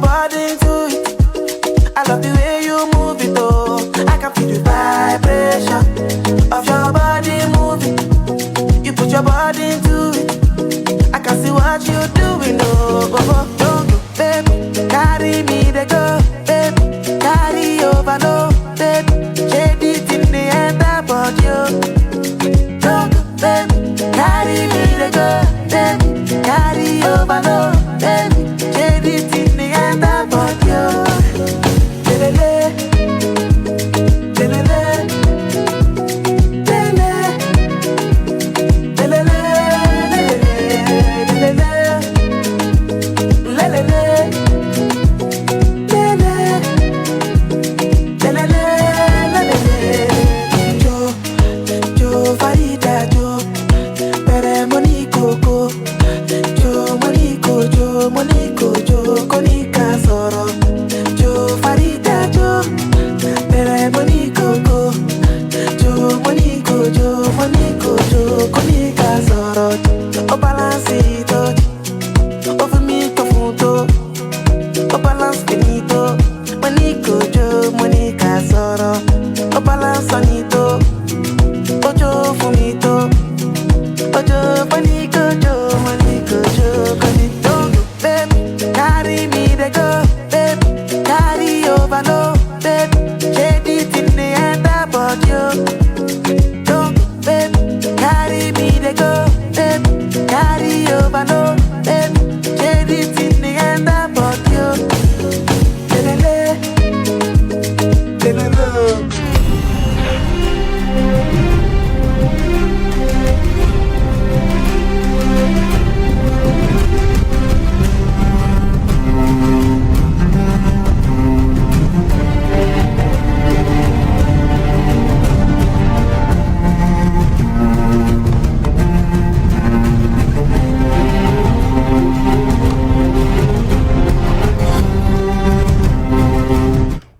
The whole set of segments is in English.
body into it. I love the way you move it, oh. I can feel the vibration of your body moving. You put your body into it. I can see what you're doing, oh. Don't go, baby. Carry me, they go, baby. Carry over, no, baby. Shade it in the end about you. Don't go, baby. Carry me, they go, baby. Carry over, no, baby. Shade it in the end about you.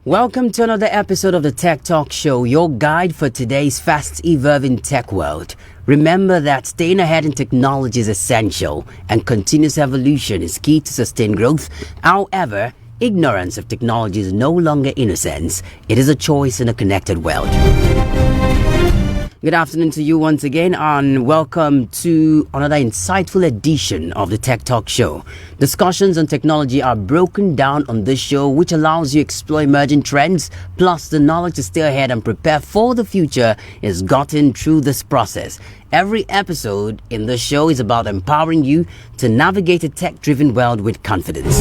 Welcome to another episode of the Tech Talk Show, your guide for today's fast-evolving tech world. Remember that staying ahead in technology is essential, and continuous evolution is key to sustained growth. However, ignorance of technology is no longer innocence. It is a choice in a connected world. Good afternoon to you once again, and welcome to another insightful edition of the Tech Talk Show. Discussions on technology are broken down on this show, which allows you to explore emerging trends, plus the knowledge to stay ahead and prepare for the future is gotten through this process. Every episode in the show is about empowering you to navigate a tech-driven world with confidence.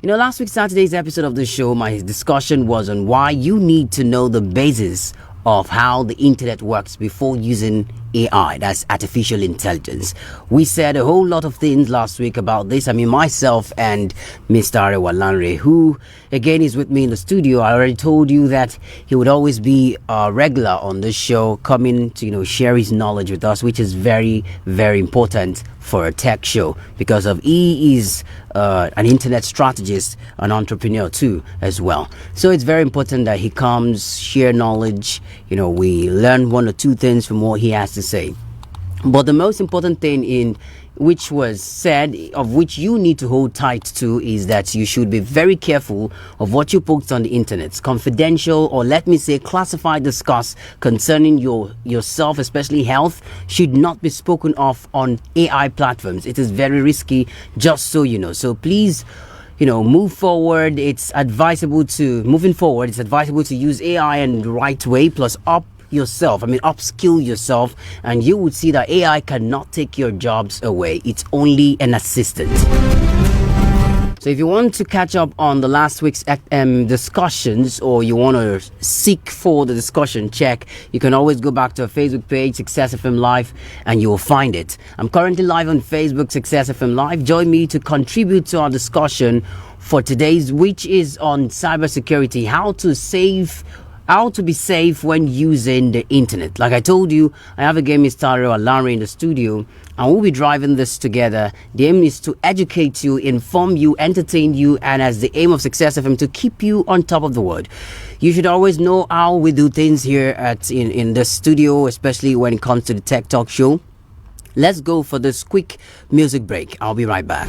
You know, last week, Saturday's episode of the show, my discussion was on why you need to know the basis of how the internet works before using AI, that's artificial intelligence. We said a whole lot of things last week about this. I mean, myself and Mr. Arewa Lanre, who again is with me in the studio. I already told you that he would always be a regular on this show, coming to, share his knowledge with us, which is very, very important for a tech show, because he is an internet strategist, an entrepreneur too, as well. So it's very important that he comes, share knowledge. We learn one or two things from what he has to say. But the most important thing in which was said, of which you need to hold tight to, is that you should be very careful of what you post on the internet. Confidential, or let me say classified discuss concerning yourself, especially health, should not be spoken of on AI platforms. It is very risky, just so you know. So please, move forward. It's advisable to use AI in the right way, plus upskill yourself, and you would see that AI cannot take your jobs away. It's only an assistant. So if you want to catch up on the last week's discussions, or you want to seek for the discussion, you can always go back to our Facebook page, Success FM Live, and you will find it. I'm currently live on Facebook, Success FM Live. Join me to contribute to our discussion for today's, which is on cybersecurity, how to be safe when using the internet. Like I told you, I have again Mr. Arewa Lanre in the studio, and we'll be driving this together. The aim is to educate you, inform you, entertain you, and as the aim of Success FM, to keep you on top of the world. You should always know how we do things here in the studio, especially when it comes to the Tech Talk Show. Let's go for this quick music break. I'll be right back.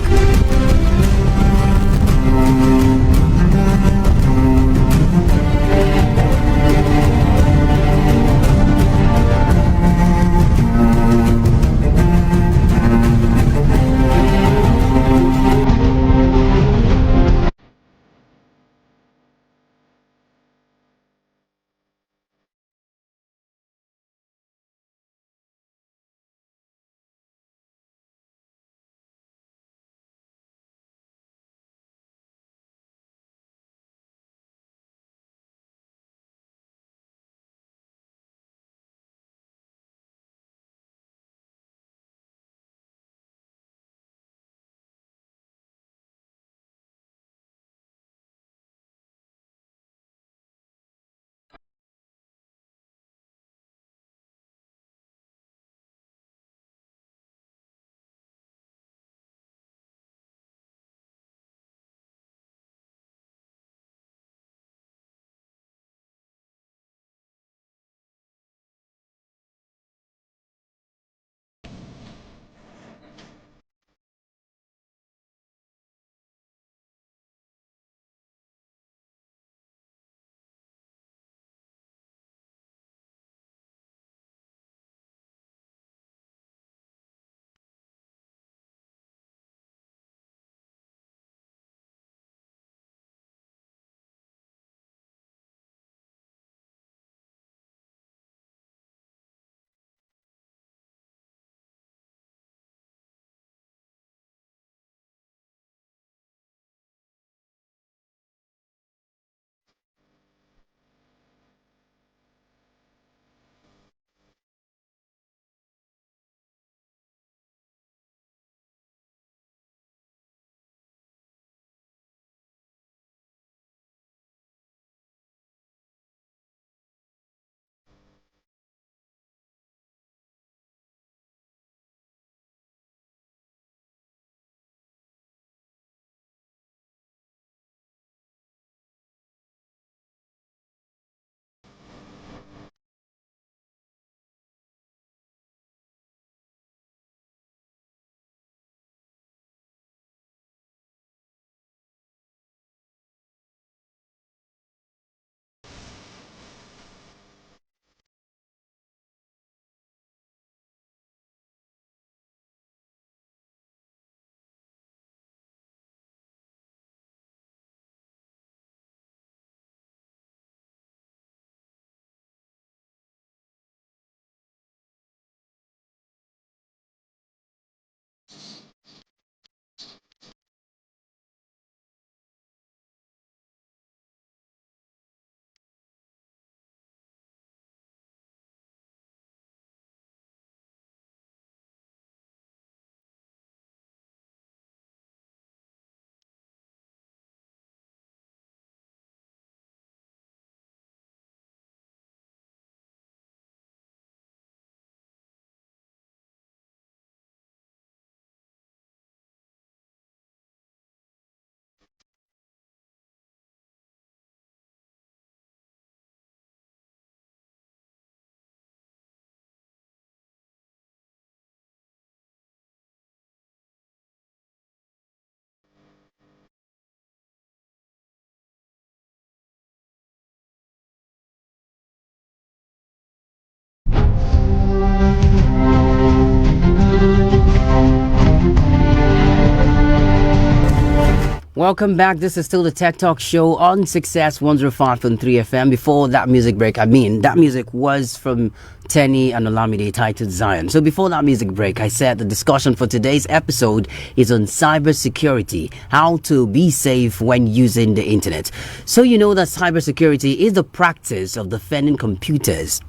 Welcome back. This is still the Tech Talk Show on Success 105.3 FM. Before that music break, that music was from Tenny and Olamide titled Zion. So before that music break, I said the discussion for today's episode is on cybersecurity, how to be safe when using the internet. So you know that cybersecurity is the practice of defending computers,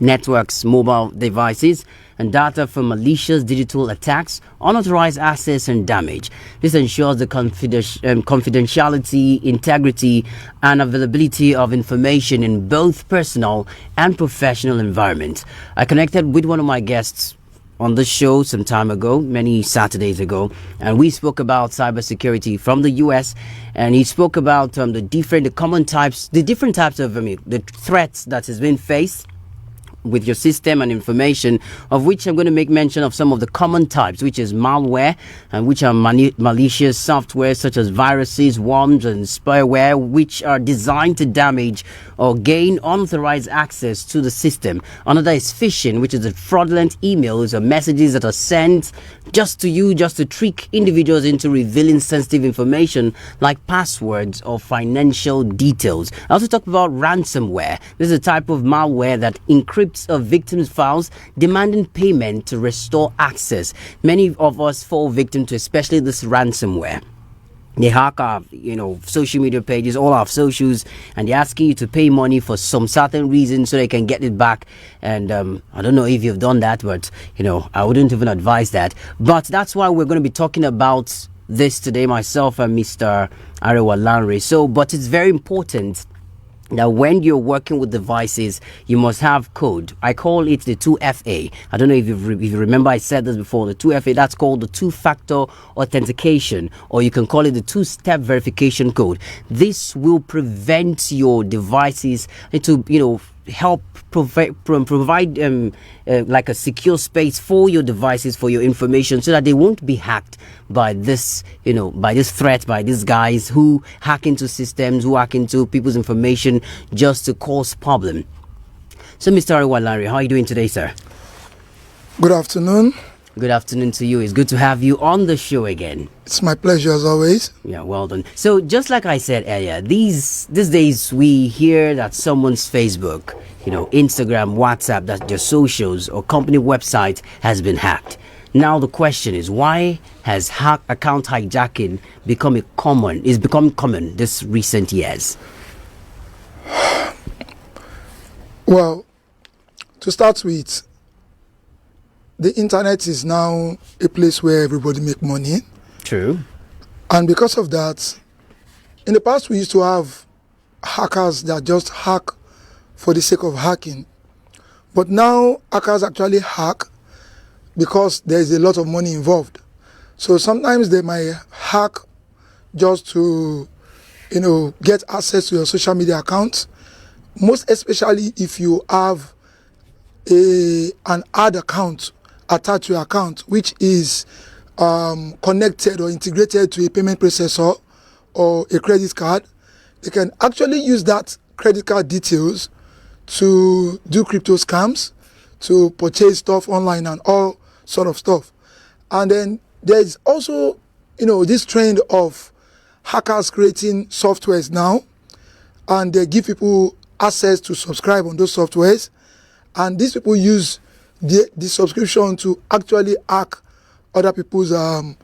networks, mobile devices, and data from malicious digital attacks, unauthorized access, and damage. This ensures the confidentiality, integrity, and availability of information in both personal and professional environments. I connected with one of my guests on the show some time ago, many Saturdays ago, and we spoke about cybersecurity from the US, and he spoke about the different types of the threats that has been faced with your system and information, of which I'm going to make mention of some of the common types, which is malware, and which are malicious software such as viruses, worms, and spyware, which are designed to damage or gain unauthorized access to the system. Another is phishing, which is the fraudulent emails or messages that are sent just to trick individuals into revealing sensitive information like passwords or financial details. I also talk about ransomware. This is a type of malware that encrypts a victim's files, demanding payment to restore access. Many of us fall victim to especially this ransomware. They hack our, social media pages, all our socials, and they're asking you to pay money for some certain reason so they can get it back. And I don't know if you've done that, but, I wouldn't even advise that. But that's why we're going to be talking about this today, myself and Mr. Arewa Lanre. But it's very important Now, when you're working with devices, you must have code. I call it the 2FA. I don't know if you remember I said this before. The 2FA, that's called the two-factor authentication, or you can call it the two-step verification code. This will prevent your devices to, help provide like a secure space for your devices, for your information, so that they won't be hacked by this, by this threat, by these guys who hack into systems, who hack into people's information just to cause problem. So, Mr. Arewa Lanre, how are you doing today, sir? Good afternoon. Good afternoon to you. It's good to have you on the show again. It's my pleasure as always. Yeah, well done. So just like I said earlier, these days we hear that someone's Facebook, Instagram, WhatsApp, that your socials or company website has been hacked. Now the question is, why has account hijacking become common this recent years? Well, to start with, the internet is now a place where everybody make money. True. And because of that, in the past we used to have hackers that just hack for the sake of hacking. But now hackers actually hack because there is a lot of money involved. So sometimes they might hack just to, get access to your social media accounts. Most especially if you have an ad account attached to your account, which is connected or integrated to a payment processor or a credit card. They can actually use that credit card details to do crypto scams, to purchase stuff online and all sort of stuff. And then there's also, this trend of hackers creating softwares now, and they give people access to subscribe on those softwares. And these people use the subscription to actually hack other people's their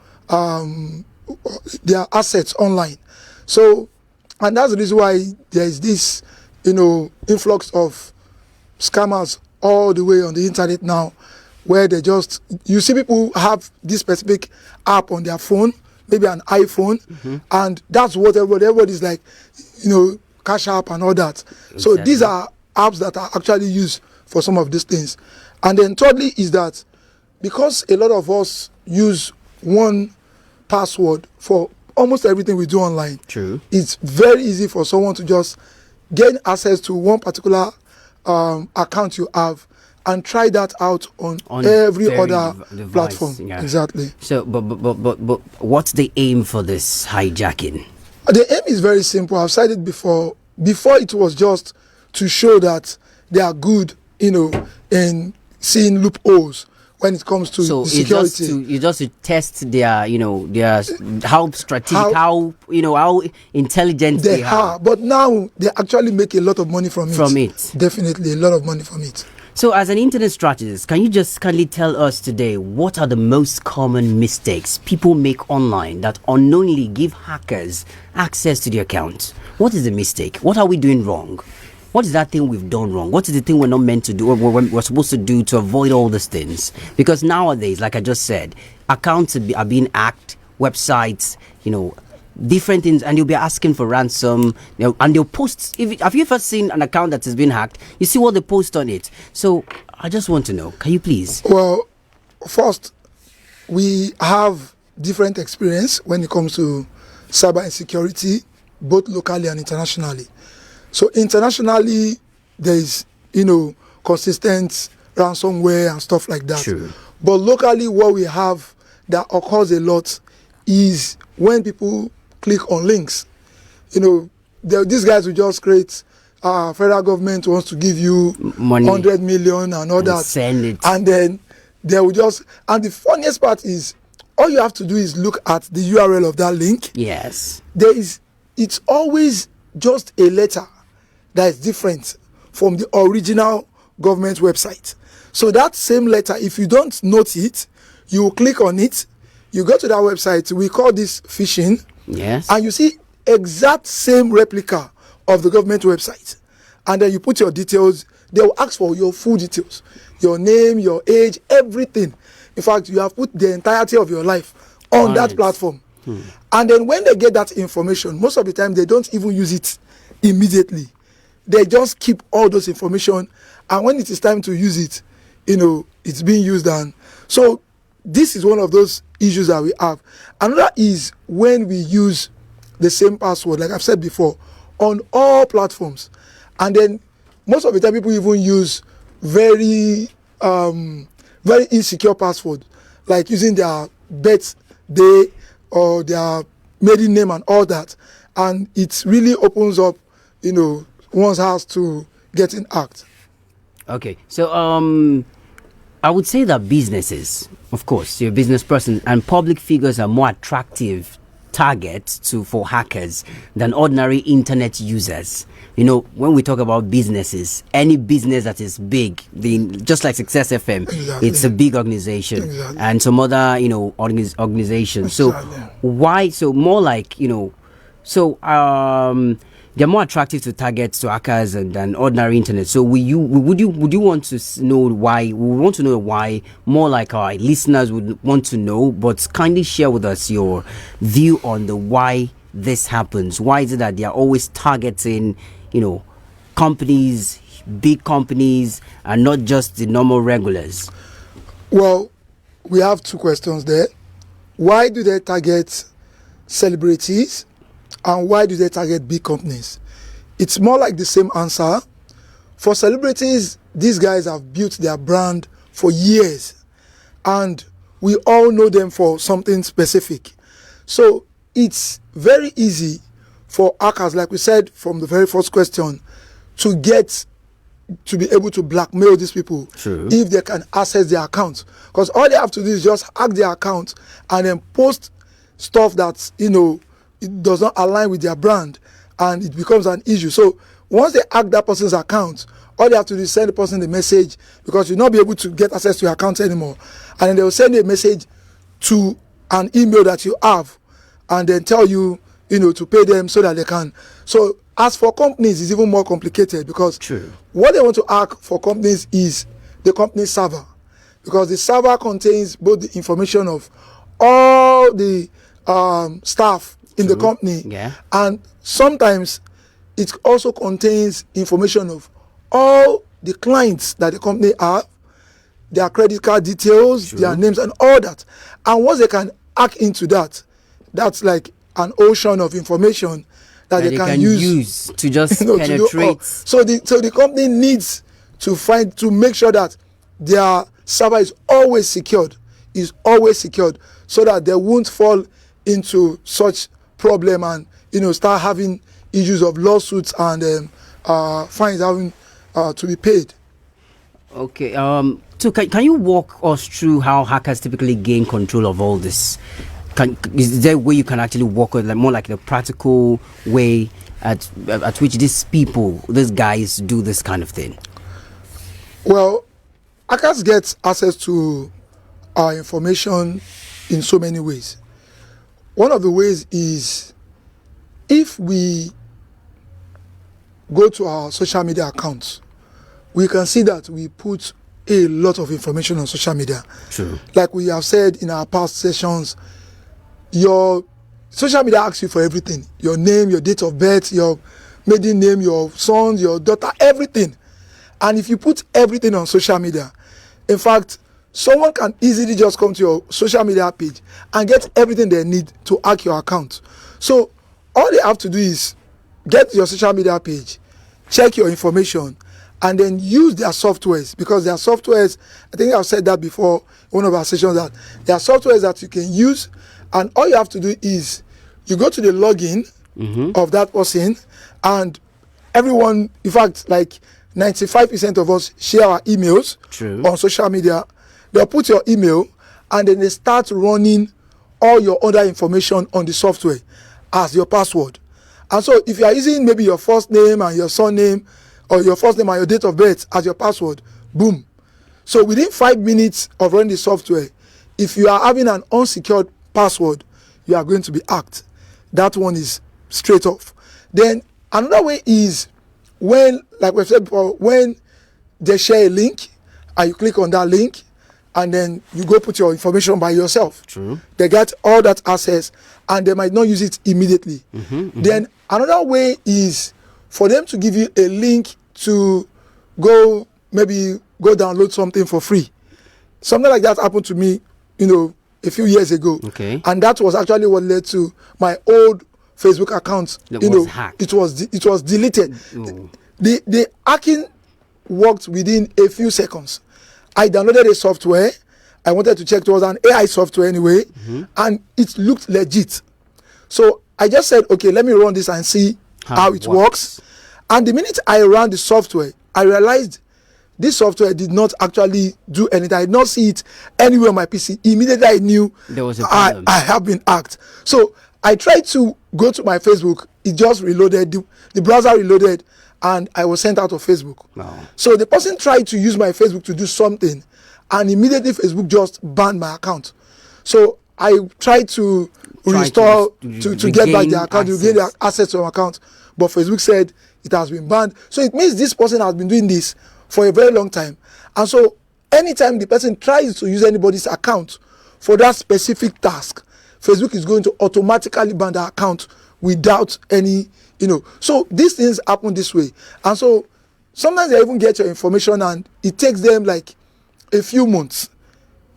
assets online. So, and that's the reason why there is this, influx of scammers all the way on the internet now, where you see people have this specific app on their phone, maybe an iPhone, and that's what everybody's like, Cash App and all that. Exactly. So these are apps that are actually used for some of these things. And then thirdly is that because a lot of us use one password for almost everything we do online, True. It's very easy for someone to just gain access to one particular account you have and try that out on every other device, platform. Yeah. Exactly. So, but what's the aim for this hijacking? The aim is very simple. I've said it before. Before it was just to show that they are good, in seeing loopholes. when it comes to So the it's just to test their, their how strategic, how intelligent they they are. are. But now they actually make a lot of money from it. From it. Definitely a lot of money from it. So, as an internet strategist, can you just kindly tell us today what are the most common mistakes people make online that unknowingly give hackers access to their accounts? What is the mistake? What are we doing wrong? What is that thing we've done wrong? What is the thing we're not meant to do or we're supposed to do to avoid all these things? Because nowadays, like I just said, accounts are being hacked, websites, different things, and you'll be asking for ransom, and they'll post. Have you ever seen an account that has been hacked? You see what they post on it. So I just want to know, can you please? Well, first, we have different experience when it comes to cyber insecurity, both locally and internationally. So internationally, there is, consistent ransomware and stuff like that. True. But locally, what we have that occurs a lot is when people click on links. These guys will just create, federal government wants to give you money, 100 million and all that. Send it. And then they will and the funniest part is, all you have to do is look at the URL of that link. Yes. It's always just a letter that is different from the original government website. So that same letter, if you don't note it, you click on it, you go to that website, we call this phishing. Yes. And you see exact same replica of the government website. And then you put your details, they will ask for your full details, your name, your age, everything. In fact, you have put the entirety of your life on that platform. And then when they get that information, most of the time they don't even use it immediately. They just keep all those information, and when it is time to use it, it's being used. And so this is one of those issues that we have. Another is when we use the same password, like I've said before, on all platforms. And then most of the time people even use very insecure password, like using their birthday or their maiden name and all that. And it really opens up, one's house to getting hacked. Okay, so I would say that businesses, of course, you're a business person, and public figures are more attractive targets for hackers than ordinary internet users. When we talk about businesses, any business that is big, just like Success FM, exactly. It's a big organization, exactly. and some other organizations. Exactly. So why? So more like they're more attractive to targets, to hackers, than ordinary internet. So would you want to know why? We want to know why. More like our listeners would want to know, but kindly share with us your view on the why this happens. Why is it that they are always targeting, companies, big companies, and not just the normal regulars? Well, we have two questions there. Why do they target celebrities? And why do they target big companies? It's more like the same answer. For celebrities, these guys have built their brand for years. And we all know them for something specific. So it's very easy for hackers, like we said from the very first question, to be able to blackmail these people. True. If they can access their accounts. Because all they have to do is just hack their account and then post stuff that, it does not align with their brand, and it becomes an issue. So once they hack that person's account, all they have to do is send the person the message, because you'll not be able to get access to your account anymore. And then they will send a message to an email that you have, and then tell you, to pay them so that they can. So as for companies, it's even more complicated, because True. What they want to hack for companies is the company's server, because the server contains both the information of all the staff in the company, Yeah. and sometimes it also contains information of all the clients that the company have, their credit card details, True. their names and all that. And once they can hack into that, that's like an ocean of information that they can use to just to do all. penetrate. So the company needs to make sure that their server is always secured, so that they won't fall into such problem and start having issues of lawsuits and fines having to be paid. Okay. So can you walk us through how hackers typically gain control of all this? Is there a way you can actually walk with, like, more like the practical way at which these guys do this kind of thing? Well, hackers get access to our information in so many ways. One of the ways is if we go to our social media accounts, we can see that we put a lot of information on social media. True. Like we have said in our past sessions, your social media asks you for everything. Your name, your date of birth, your maiden name, your son, your daughter, everything. And if you put everything on social media, in fact, someone can easily just come to your social media page and get everything they need to hack your account. So all they have to do is get your social media page, check your information, and then use their softwares, because their softwares, I think I've said that before in one of our sessions, that there are softwares that you can use, and all you have to do is you go to the login of that person, and everyone, in fact, like 95% of us share our emails on social media. They'll put your email, and then they start running all your other information on the software as your password. And so if you are using maybe your first name and your surname, or your first name and your date of birth as your password, boom. So within 5 minutes of running the software, if you are having an unsecured password, you are going to be hacked. That one is straight off. Then another way is when, like we've said before, when they share a link and you click on that link and then you go put your information by yourself. True. They get all that access and they might not use it immediately. Then another way is for them to give you a link to go download something for free. Something like that happened to me, a few years ago. Okay. And that was actually what led to my old Facebook account. Was hacked. It was deleted. Ooh. The hacking worked within a few seconds. I downloaded a software. I wanted to check. It was an AI software anyway, and it looked legit. So I just said, okay, let me run this and see how it works. And the minute I ran the software, I realized this software did not actually do anything. I did not see it anywhere on my PC. Immediately I knew there was a problem. I have been hacked. So I tried to go to my Facebook. It just reloaded. The browser reloaded, and I was sent out of Facebook. Wow. So the person tried to use my Facebook to do something, and immediately Facebook just banned my account. So I tried to restore to get back the account, to get access to my account, but Facebook said it has been banned. So it means this person has been doing this for a very long time. And so anytime the person tries to use anybody's account for that specific task, Facebook is going to automatically ban the account without any, So these things happen this way. And so sometimes they even get your information and it takes them like a few months.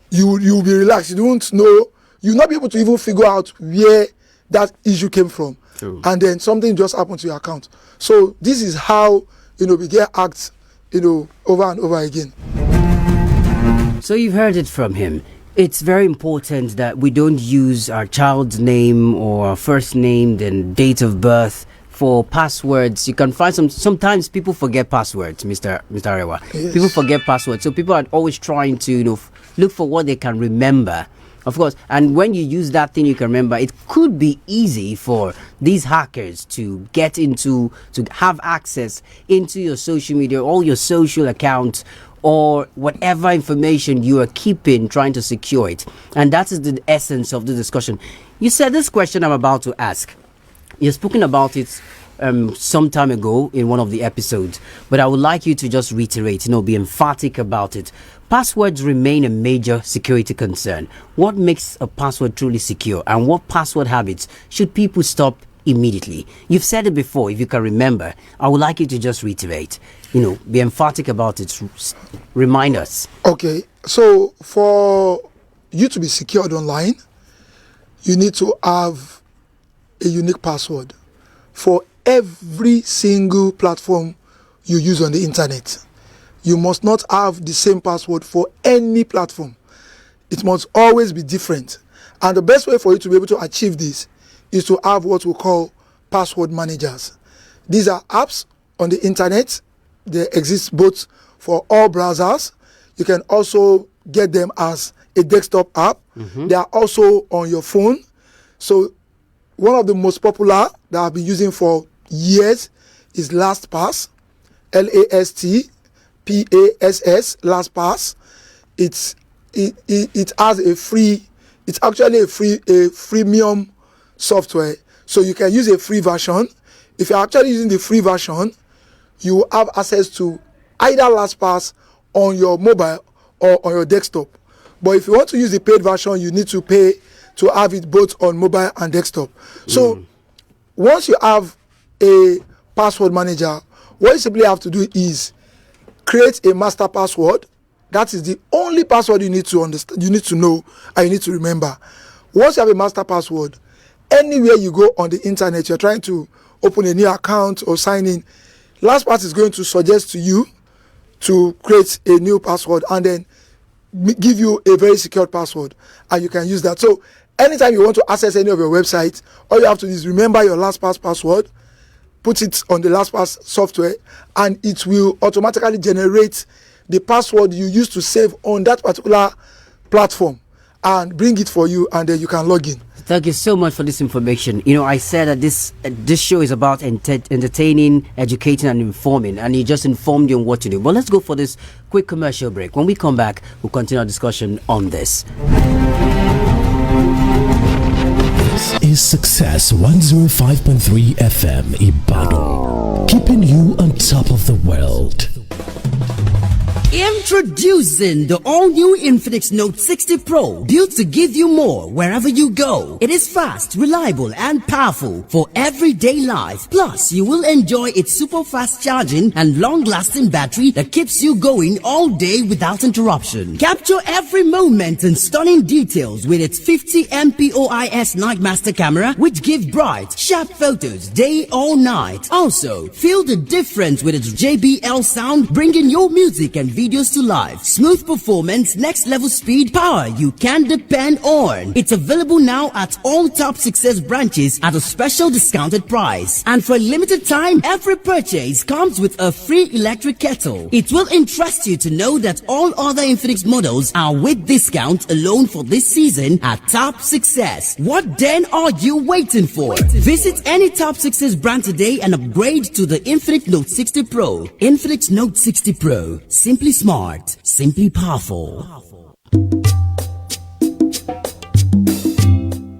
You'll be relaxed. You won't know. You'll not be able to even figure out where that issue came from. True. And then something just happened to your account. So this is how, we get hacked, over and over again. So you've heard it from him. It's very important that we don't use our child's name or our first name, then date of birth for passwords. You can find sometimes people forget passwords, Mr. Arewa. Yes. People forget passwords. So people are always trying to, look for what they can remember. Of course, and when you use that thing you can remember, it could be easy for these hackers to to have access into your social media, all your social accounts, or whatever information you are keeping, trying to secure it. And that is the essence of the discussion. You said this question I'm about to ask. You've spoken about it some time ago in one of the episodes, but I would like you to just reiterate, be emphatic about it. Passwords remain a major security concern. What makes a password truly secure, and what password habits should people stop immediately? You've said it before, if you can remember. I would like you to just reiterate, be emphatic about it. Remind us. Okay, so for you to be secured online, you need to have a unique password for every single platform you use on the internet. You must not have the same password for any platform. It must always be different. And the best way for you to be able to achieve this is to have what we call password managers. These are apps on the internet. They exist both for all browsers. You can also get them as a desktop app. They are also on your phone. So one of the most popular that I've been using for years is LastPass, LastPass, LastPass. It has a free, it's actually a freemium software. So you can use a free version. If you're actually using the free version, you will have access to either LastPass on your mobile or on your desktop. But if you want to use the paid version, you need to pay to have it both on mobile and desktop. So once you have a password manager, what you simply have to do is create a master password. That is the only password you need to understand, you need to know, and you need to remember. Once you have a master password, anywhere you go on the internet, you're trying to open a new account or sign in, LastPass is going to suggest to you to create a new password and then give you a very secure password, and you can use that. So anytime you want to access any of your websites, all you have to do is remember your LastPass password, put it on the LastPass software, and it will automatically generate the password you used to save on that particular platform and bring it for you, and then you can log in. Thank you so much for this information. You know, I said that this show is about entertaining, educating, and informing, and he just informed you on what to do. But let's go for this quick commercial break. When we come back, we'll continue our discussion on this. This is Success 105.3 FM Ibadan, keeping you on top of the world. Introducing the all-new Infinix Note 60 Pro, built to give you more wherever you go. It is fast, reliable, and powerful for everyday life. Plus, you will enjoy its super fast charging and long-lasting battery that keeps you going all day without interruption. Capture every moment and stunning details with its 50 MP OIS Nightmaster camera, which gives bright, sharp photos day or night. Also, feel the difference with its JBL sound, bringing your music and videos to life. Smooth performance, next level speed, power you can depend on. It's available now at all Top Success branches at a special discounted price. And for a limited time, every purchase comes with a free electric kettle. It will interest you to know that all other Infinix models are with discount alone for this season at Top Success. What then are you waiting for? Visit any Top Success brand today and upgrade to the Infinix Note 60 Pro. Infinix Note 60 Pro. Simply smart, simply powerful.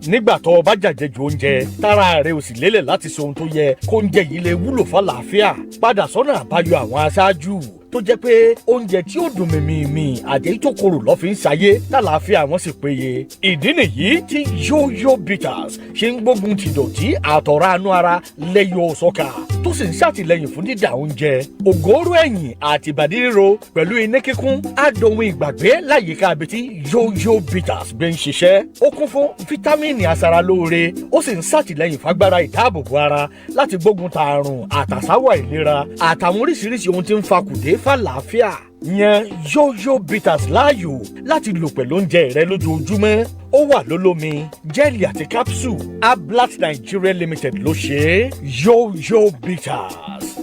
nígbà tó o bá jàjẹjù oúnjẹ tára rẹ ò sì lélẹ̀ láti ṣe ohun tó yẹ kó oúnjẹ yìí lè wúlò fàlàáfíà, padà sọ́nà àbáyọ àwọn aṣáájú tó jẹ́ pé oúnjẹ tí ó dùn mìmìmì àti tó korò lọ́ fi ń ṣayé tàlàáfíà wọn sì péye. ìdí nìyí tí YoYo Bitters ṣe ń gbógun ti dọ̀tí àtọ̀rá inú ara lẹ́yọ sọ́kà tó sì ń ṣàtìlẹ́yìn fún dídà oúnjẹ. ògóró ẹ̀yìn àti ìbàdí ríro pẹ̀lú iná kíkún á dohun ìgbàgbé láyìíká ibi tí YoYo Bitters gbé ń ṣiṣẹ́. ó kún fún fítámìnì aṣaralóore, ó sì ń ṣàtìlẹ́yìn fágbára ìdáàbòbò ara láti gbógun ta àrùn àtàsáwà ìlera àtàwọn oríṣiríṣi ohun tí ń fa kùdé fàlàáfíà. yan YoYo Bitters láàyò láti lò pẹ̀lú oúnjẹ rẹ lójoojúmọ́. ó wà lólómi, jẹ́ẹ̀lì àti capsule. Ablat Nigeria Limited ló ṣe é. YoYo Bitters,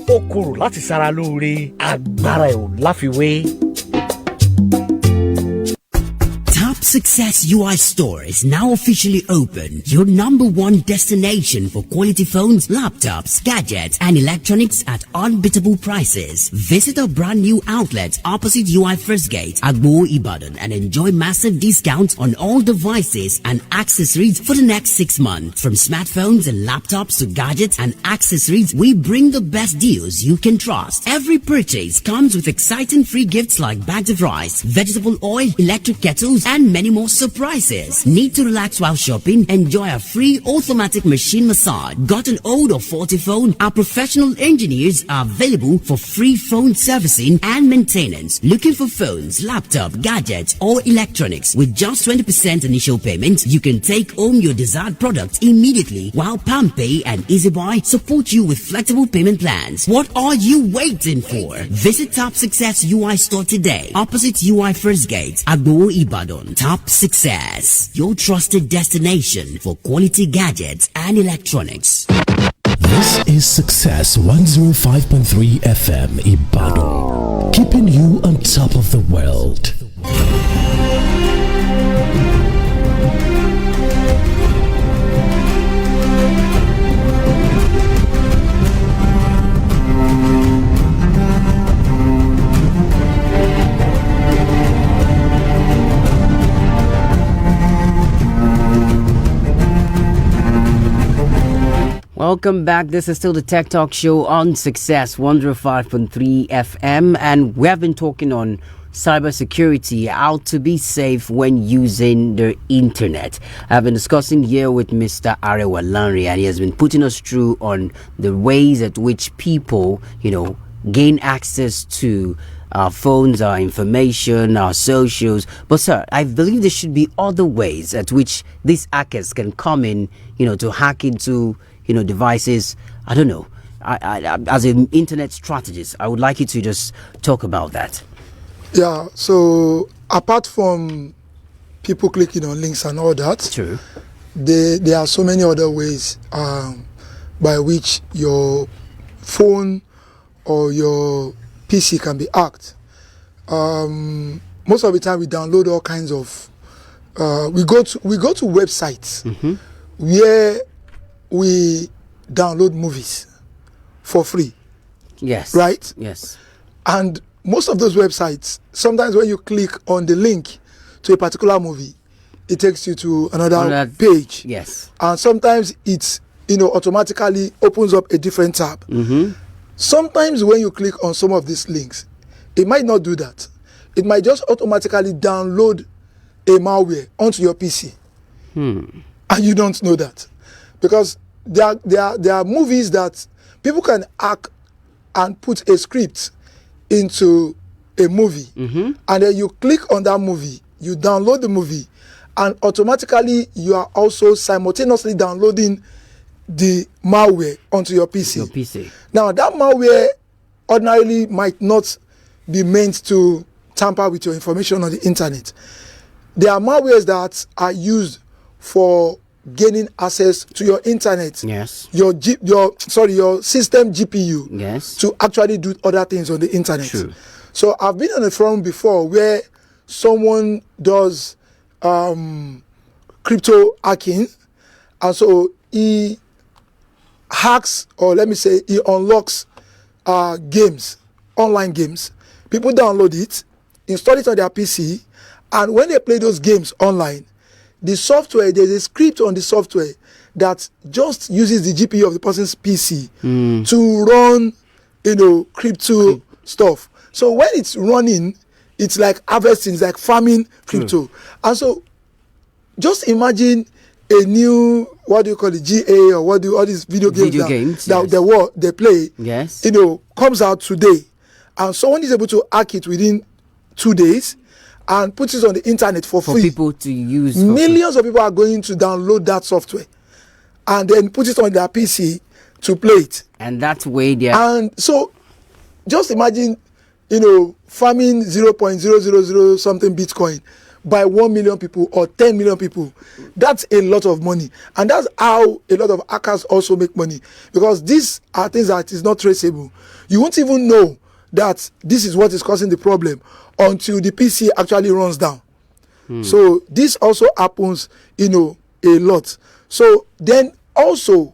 ó korò láti ṣara lóore, agbára ẹ̀ ò láfiwé. Success UI Store is now officially open. Your number one destination for quality phones, laptops, gadgets, and electronics at unbeatable prices. Visit our brand new outlet opposite UI First Gate, Agbo Ibadan, and enjoy massive discounts on all devices and accessories for the next 6 months. From smartphones and laptops to gadgets and accessories, we bring the best deals you can trust. Every purchase comes with exciting free gifts like bags of rice, vegetable oil, electric kettles, and many more surprises. Need to relax while shopping? Enjoy a free automatic machine massage. Got an old or faulty phone? Our professional engineers are available for free phone servicing and maintenance. Looking for phones, laptop, gadgets, or electronics? With just 20% initial payment, you can take home your desired product immediately, while PalmPay and EasyBuy support you with flexible payment plans. What are you waiting for? Visit Top Success UI Store today, opposite UI First Gate, Agbo Ibadan. Top Success, your trusted destination for quality gadgets and electronics. This is Success 105.3 FM Ibadan, keeping you on top of the world. Welcome back. This is still the Tech Talk Show on Success 105.3 FM, and we have been talking on cybersecurity, how to be safe when using the internet. I've been discussing here with Mr. Arewa Lanre, and he has been putting us through on the ways at which people, gain access to our phones, our information, our socials. But sir, I believe there should be other ways at which these hackers can come in, to hack into devices. I don't know. I as an internet strategist, I would like you to just talk about that. Yeah, so apart from people clicking on links and all that, True. There are so many other ways by which your phone or your PC can be hacked. Most of the time we download all kinds of we go to websites where we download movies for free. Yes. Right? Yes. And most of those websites, sometimes when you click on the link to a particular movie, it takes you to another page. Yes. And sometimes it's automatically opens up a different tab. Sometimes when you click on some of these links, it might not do that. It might just automatically download a malware onto your PC. And you don't know that. Because there are movies that people can hack and put a script into a movie. And then you click on that movie, you download the movie, and automatically you are also simultaneously downloading the malware onto your PC. Now, that malware ordinarily might not be meant to tamper with your information on the internet. There are malwares that are used for gaining access to your internet. Yes. Your system GPU. Yes. To actually do other things on the internet. True. So I've been on a forum before where someone does crypto hacking, and so he hacks, or let me say he unlocks games, online games. People download it, install it on their PC, and when they play those games online, the software, there's a script on the software that just uses the GPU of the person's PC to run, crypto stuff. So when it's running, it's like harvesting, it's like farming crypto. And so just imagine a new, what do you call it, GA, or what do all these video games that they play, yes, comes out today, and someone is able to hack it within 2 days and put it on the internet for free. People to use. Millions of people are going to download that software and then put it on their PC to play it. And that way they are. And so just imagine, farming 0.000 something Bitcoin by 1 million people or 10 million people. That's a lot of money. And that's how a lot of hackers also make money. Because these are things that is not traceable. You won't even know that this is what is causing the problem until the PC actually runs down. So this also happens, a lot. So then also,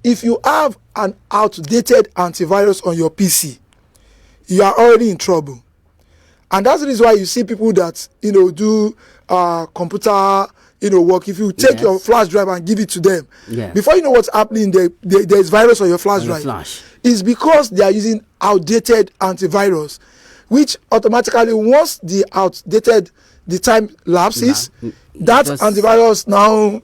if you have an outdated antivirus on your PC, you are already in trouble. And that's the reason why you see people that, do computer, work. If you take your flash drive and give it to them, before you know what's happening, there's virus on your flash drive. It's because they are using outdated antivirus, which automatically, once the time lapses, that antivirus now,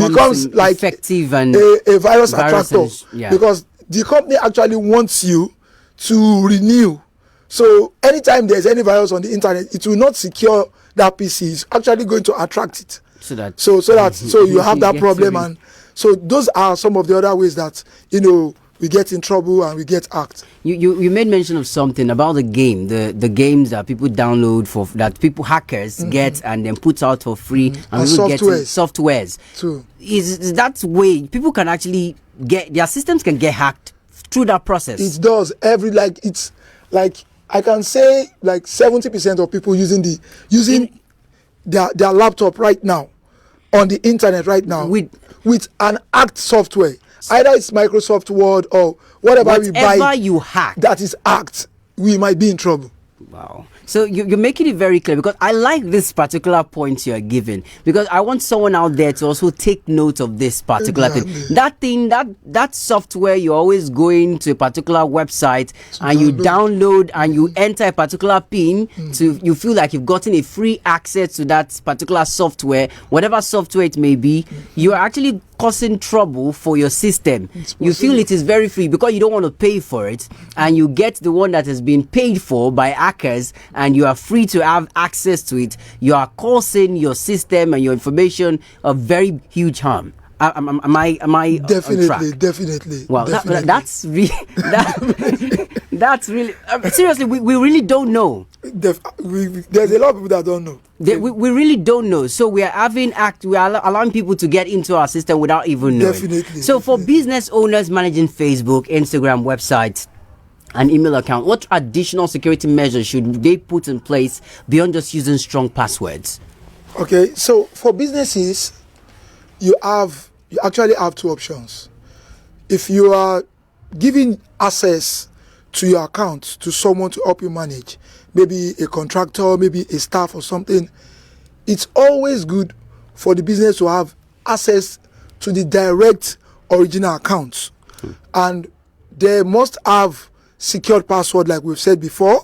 becomes like effective and a virus attractor. Because the company actually wants you to renew. So anytime there's any virus on the internet, it will not secure that PC. It's actually going to attract it. So you have that problem. And so those are some of the other ways that we get in trouble and we get hacked. You made mention of something about the games that people download that people hackers get and then put out for free, and people get softwares. True. Is that way people can actually get their systems can get hacked through that process? It does. It's like I can say like 70% of people using their laptop right now on the internet right now with an hacked software. Either it's Microsoft Word or whatever we buy you hack that is hacked, we might be in trouble. Wow. So you're making it very clear, because I like this particular point you're giving, because I want someone out there to also take note of this particular thing. That software, you're always going to a particular website and you download and you enter a particular PIN you feel like you've gotten a free access to that particular software, whatever software it may be. You are actually causing trouble for your system. You feel it is very free because you don't want to pay for it, and you get the one that has been paid for by hackers, and you are free to have access to it. You are causing your system and your information a very huge harm. Am I Definitely. Wow, definitely. That's really that's really seriously. We really don't know. There's a lot of people that don't know. We really don't know. So we are allowing people to get into our system without even knowing. Definitely. So for business owners managing Facebook, Instagram, websites, and email account, what additional security measures should they put in place beyond just using strong passwords? Okay, so for businesses, you actually have two options. If you are giving access to your account to someone to help you manage, maybe a contractor, maybe a staff or something, it's always good for the business to have access to the direct original accounts. And they must have secured password, like we've said before.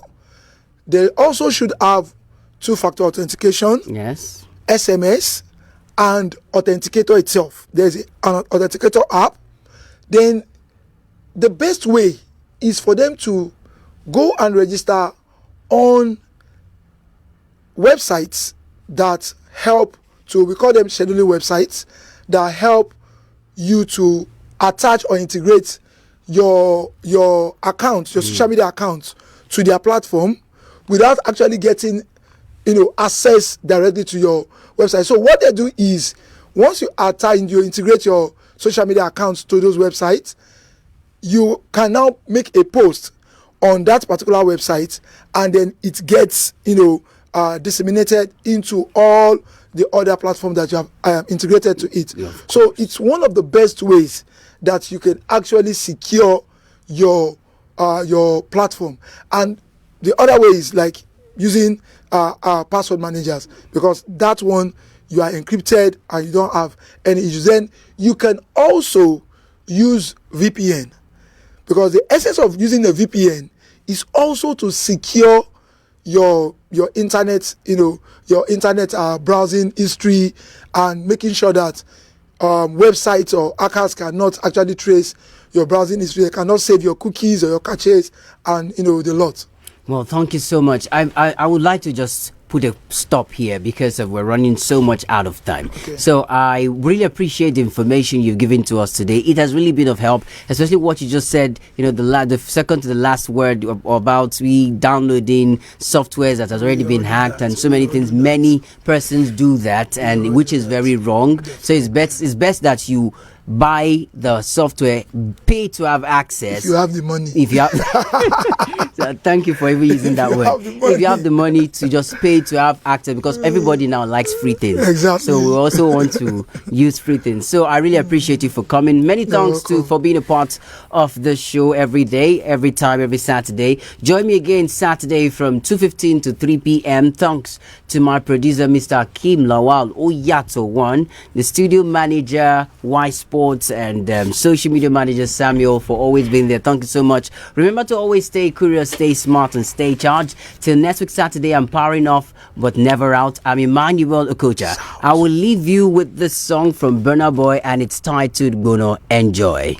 They also should have two-factor authentication, yes, SMS, and authenticator itself. There's an authenticator app. Then the best way is for them to go and register on websites that help to, we call them scheduling websites, that help you to attach or integrate your account, your social media account to their platform without actually getting access directly to your website. So what they do is, once you integrate your social media accounts to those websites, you can now make a post on that particular website, and then it gets disseminated into all the other platforms that you have integrated to it. Yeah. So it's one of the best ways that you can actually secure your platform. And the other way is like using password managers, because that one you are encrypted and you don't have any issues. Then you can also use VPN, because the essence of using a VPN is also to secure your internet, your internet browsing history, and making sure that websites or hackers cannot actually trace your browsing history. They cannot save your cookies or your caches, and the lot. Well, thank you so much. I would like to just put a stop here because we're running so much out of time. Okay. So I really appreciate the information you've given to us today. It has really been of help, especially what you just said, the second to the last word about we downloading softwares that has already been hacked and so many things. Many persons do that, and which is very wrong. So it's best that you buy the software, pay to have access. If you have the money. If you have so thank you for even using that word. If you have the money to just pay to have access, because everybody now likes free things. Exactly. So we also want to use free things. So I really appreciate you for coming. Many thanks for being a part of the show every day, every time, every Saturday. Join me again Saturday from 2:15 to 3 p.m. Thanks to my producer, Mr. Akim Lawal Oyato One, the studio manager, Y Sports, and social media manager Samuel, for always being there. Thank you so much. Remember to always stay curious, stay smart, and stay charged. Till next week Saturday, I'm powering off but never out. I'm Emmanuel Okocha. I will leave you with this song from Burna Boy, and it's titled Bono. Enjoy.